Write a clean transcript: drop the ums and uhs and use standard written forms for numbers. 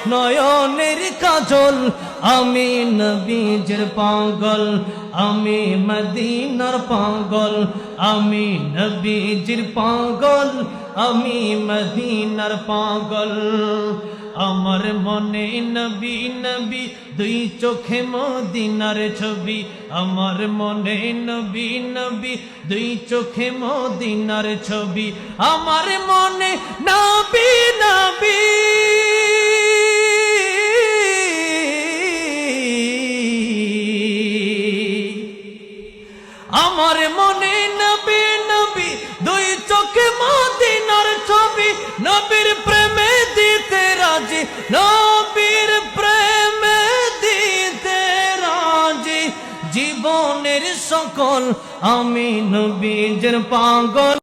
নয়নের কাজল আমি নবীজির পাগল আমি মদিনার পাগল আমি নবীজির পাগল আমি মদিনার পাগল আমার মনে নবী নবী দুই চোখে মদিনার ছবি আমার মনে নবী নবী দুই চোখে মদিনার ছবি আমার মনে নবী নবী আমার মনে নবী নবী দুই চোখে মদিনার ছবি নবীর প্রেমে দিতে রাজি নবীর প্রেমে দিতে রাজি জীবনের সকল আমি নবীজির পাগল